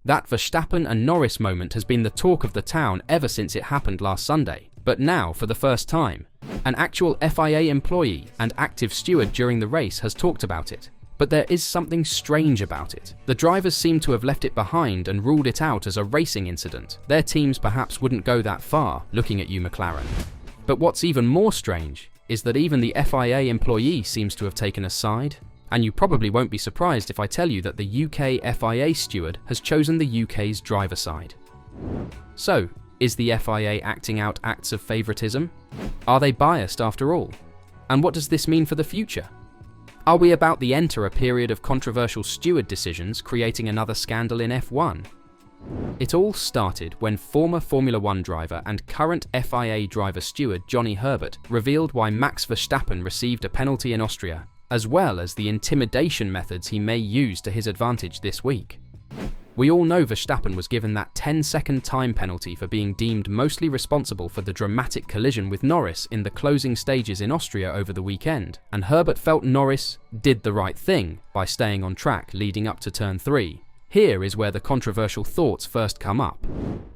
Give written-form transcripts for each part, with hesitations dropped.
That Verstappen and Norris moment has been the talk of the town ever since it happened last Sunday, but now, for the first time, an actual FIA employee and active steward during the race has talked about it. But there is something strange about it. The drivers seem to have left it behind and ruled it out as a racing incident. Their teams perhaps wouldn't go that far, looking at you, McLaren. But what's even more strange is that even the FIA employee seems to have taken a side. And you probably won't be surprised if I tell you that the UK FIA steward has chosen the UK's driver side. So, is the FIA acting out acts of favouritism? Are they biased after all? And what does this mean for the future? Are we about to enter a period of controversial steward decisions, creating another scandal in F1? It all started when former Formula 1 driver and current FIA driver steward Johnny Herbert revealed why Max Verstappen received a penalty in Austria, as well as the intimidation methods he may use to his advantage this week. We all know Verstappen was given that 10-second time penalty for being deemed mostly responsible for the dramatic collision with Norris in the closing stages in Austria over the weekend, and Herbert felt Norris did the right thing by staying on track leading up to turn 3. Here is where the controversial thoughts first come up.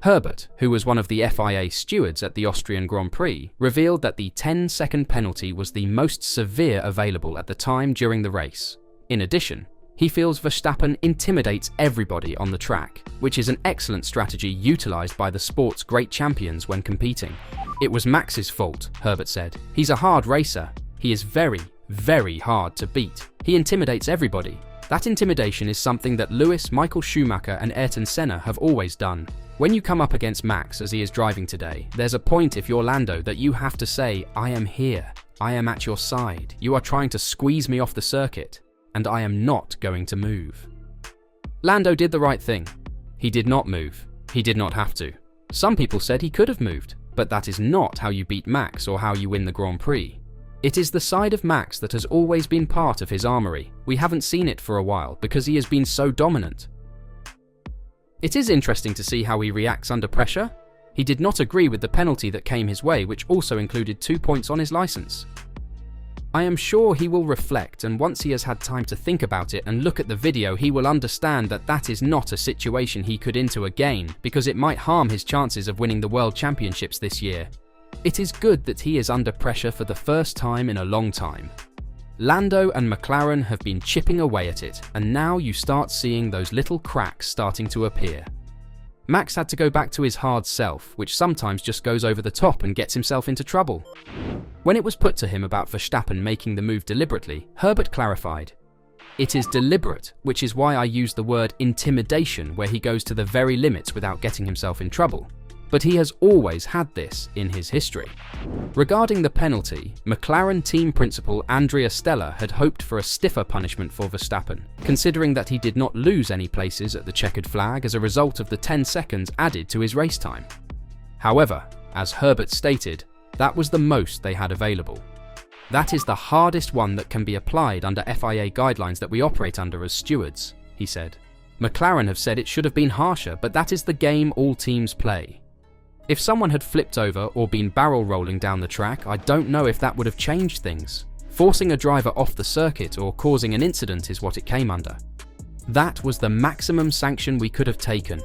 Herbert, who was one of the FIA stewards at the Austrian Grand Prix, revealed that the 10-second penalty was the most severe available at the time during the race. In addition, he feels Verstappen intimidates everybody on the track, which is an excellent strategy utilised by the sport's great champions when competing. It was Max's fault, Herbert said. He's a hard racer. He is very, very hard to beat. He intimidates everybody. That intimidation is something that Lewis, Michael Schumacher and Ayrton Senna have always done. When you come up against Max as he is driving today, there's a point if you're Lando that you have to say, I am here. I am at your side. You are trying to squeeze me off the circuit. And I am not going to move. Lando did the right thing. He did not move. He did not have to. Some people said he could have moved, but that is not how you beat Max or how you win the Grand Prix. It is the side of Max that has always been part of his armory. We haven't seen it for a while because he has been so dominant. It is interesting to see how he reacts under pressure. He did not agree with the penalty that came his way, which also included 2 points on his license. I am sure he will reflect, and once he has had time to think about it and look at the video, he will understand that that is not a situation he could into again, because it might harm his chances of winning the World Championships this year. It is good that he is under pressure for the first time in a long time. Lando and McLaren have been chipping away at it, and now you start seeing those little cracks starting to appear. Max had to go back to his hard self, which sometimes just goes over the top and gets himself into trouble. When it was put to him about Verstappen making the move deliberately, Herbert clarified, "It is deliberate, which is why I use the word intimidation where he goes to the very limits without getting himself in trouble. But he has always had this in his history." Regarding the penalty, McLaren team principal Andrea Stella had hoped for a stiffer punishment for Verstappen, considering that he did not lose any places at the checkered flag as a result of the 10 seconds added to his race time. However, as Herbert stated, that was the most they had available. "That is the hardest one that can be applied under FIA guidelines that we operate under as stewards," he said. "McLaren have said it should have been harsher, but that is the game all teams play. If someone had flipped over or been barrel rolling down the track, I don't know if that would have changed things. Forcing a driver off the circuit or causing an incident is what it came under. That was the maximum sanction we could have taken."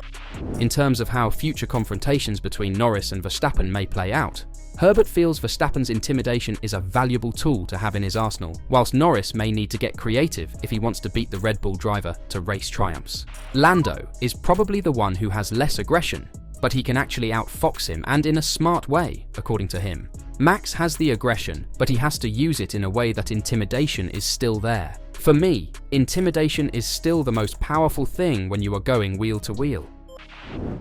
In terms of how future confrontations between Norris and Verstappen may play out, Herbert feels Verstappen's intimidation is a valuable tool to have in his arsenal, whilst Norris may need to get creative if he wants to beat the Red Bull driver to race triumphs. Lando is probably the one who has less aggression, but he can actually outfox him, and in a smart way, according to him. Max has the aggression, but he has to use it in a way that intimidation is still there. For me, intimidation is still the most powerful thing when you are going wheel to wheel.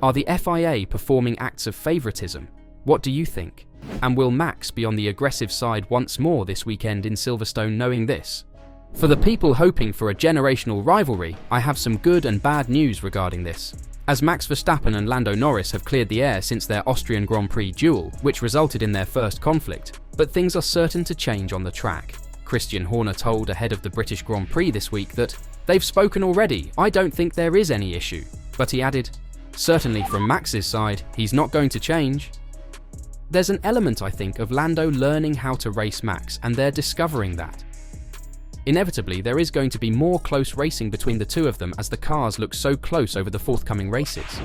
Are the FIA performing acts of favouritism? What do you think? And will Max be on the aggressive side once more this weekend in Silverstone knowing this? For the people hoping for a generational rivalry, I have some good and bad news regarding this, as Max Verstappen and Lando Norris have cleared the air since their Austrian Grand Prix duel, which resulted in their first conflict, but things are certain to change on the track. Christian Horner told ahead of the British Grand Prix this week that, "They've spoken already, I don't think there is any issue." But he added, "Certainly from Max's side, he's not going to change." There's an element, I think, of Lando learning how to race Max, and they're discovering that. Inevitably, there is going to be more close racing between the two of them as the cars look so close over the forthcoming races.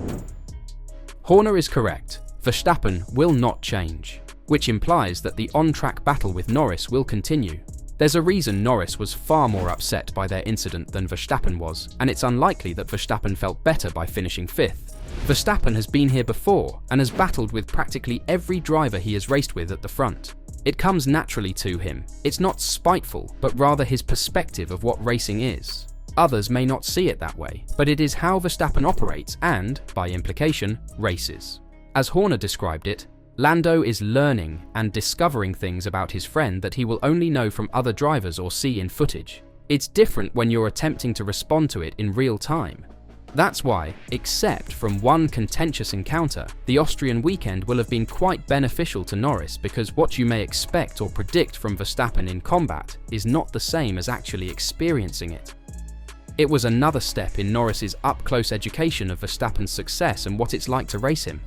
Horner is correct. Verstappen will not change, which implies that the on-track battle with Norris will continue. There's a reason Norris was far more upset by their incident than Verstappen was, and it's unlikely that Verstappen felt better by finishing 5th. Verstappen has been here before and has battled with practically every driver he has raced with at the front. It comes naturally to him. It's not spiteful, but rather his perspective of what racing is. Others may not see it that way, but it is how Verstappen operates and, by implication, races. As Horner described it, Lando is learning and discovering things about his friend that he will only know from other drivers or see in footage. It's different when you're attempting to respond to it in real time. That's why, except from one contentious encounter, the Austrian weekend will have been quite beneficial to Norris because what you may expect or predict from Verstappen in combat is not the same as actually experiencing it. It was another step in Norris's up-close education of Verstappen's success and what it's like to race him.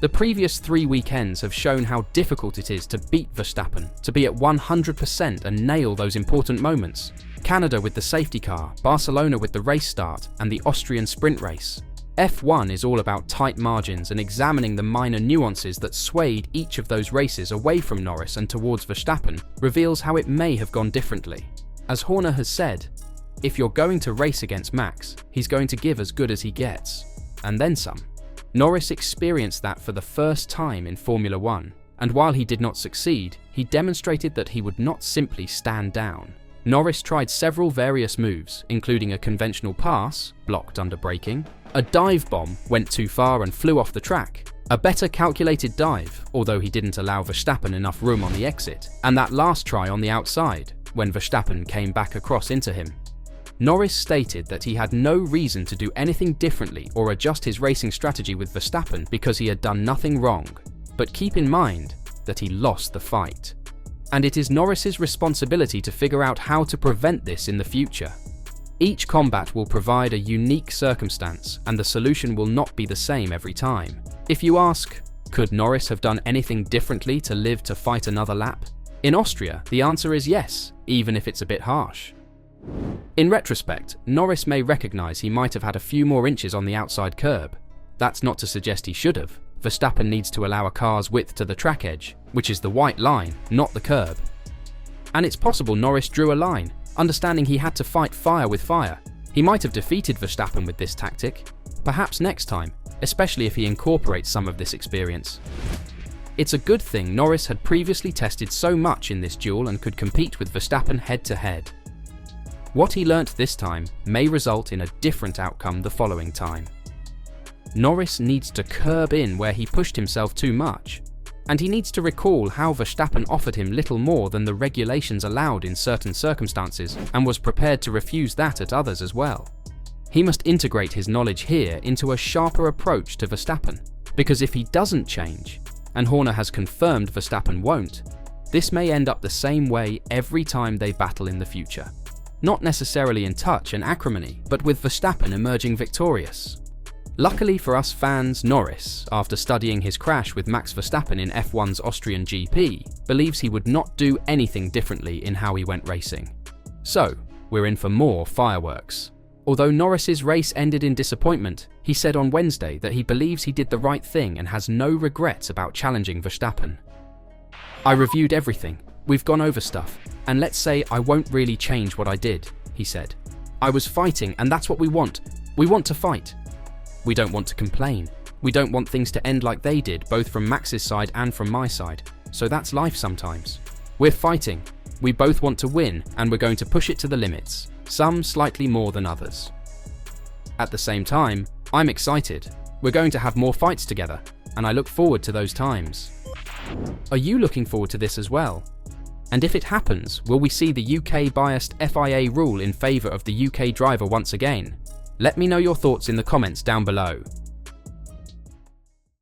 The previous 3 weekends have shown how difficult it is to beat Verstappen, to be at 100% and nail those important moments. Canada with the safety car, Barcelona with the race start, and the Austrian sprint race. F1 is all about tight margins and examining the minor nuances that swayed each of those races away from Norris and towards Verstappen reveals how it may have gone differently. As Horner has said, if you're going to race against Max, he's going to give as good as he gets, and then some. Norris experienced that for the first time in Formula 1, and while he did not succeed, he demonstrated that he would not simply stand down. Norris tried several various moves, including a conventional pass, blocked under braking, a dive bomb, went too far and flew off the track, a better calculated dive, although he didn't allow Verstappen enough room on the exit, and that last try on the outside, when Verstappen came back across into him. Norris stated that he had no reason to do anything differently or adjust his racing strategy with Verstappen because he had done nothing wrong, but keep in mind that he lost the fight. And it is Norris's responsibility to figure out how to prevent this in the future. Each combat will provide a unique circumstance, and the solution will not be the same every time. If you ask, could Norris have done anything differently to live to fight another lap? In Austria, the answer is yes, even if it's a bit harsh. In retrospect, Norris may recognise he might have had a few more inches on the outside curb. That's not to suggest he should have. Verstappen needs to allow a car's width to the track edge, which is the white line, not the curb. And it's possible Norris drew a line, understanding he had to fight fire with fire. He might have defeated Verstappen with this tactic, perhaps next time, especially if he incorporates some of this experience. It's a good thing Norris had previously tested so much in this duel and could compete with Verstappen head-to-head. What he learnt this time may result in a different outcome the following time. Norris needs to curb in where he pushed himself too much, and he needs to recall how Verstappen offered him little more than the regulations allowed in certain circumstances and was prepared to refuse that at others as well. He must integrate his knowledge here into a sharper approach to Verstappen, because if he doesn't change, and Horner has confirmed Verstappen won't, this may end up the same way every time they battle in the future. Not necessarily in touch and acrimony, but with Verstappen emerging victorious. Luckily for us fans, Norris, after studying his crash with Max Verstappen in F1's Austrian GP, believes he would not do anything differently in how he went racing. So, we're in for more fireworks. Although Norris's race ended in disappointment, he said on Wednesday that he believes he did the right thing and has no regrets about challenging Verstappen. I reviewed everything. We've gone over stuff, and let's say I won't really change what I did, he said. I was fighting, and that's what we want. We want to fight. We don't want to complain. We don't want things to end like they did, both from Max's side and from my side. So that's life sometimes. We're fighting. We both want to win, and we're going to push it to the limits, some slightly more than others. At the same time, I'm excited. We're going to have more fights together, and I look forward to those times. Are you looking forward to this as well? And if it happens, will we see the UK-biased FIA rule in favour of the UK driver once again? Let me know your thoughts in the comments down below.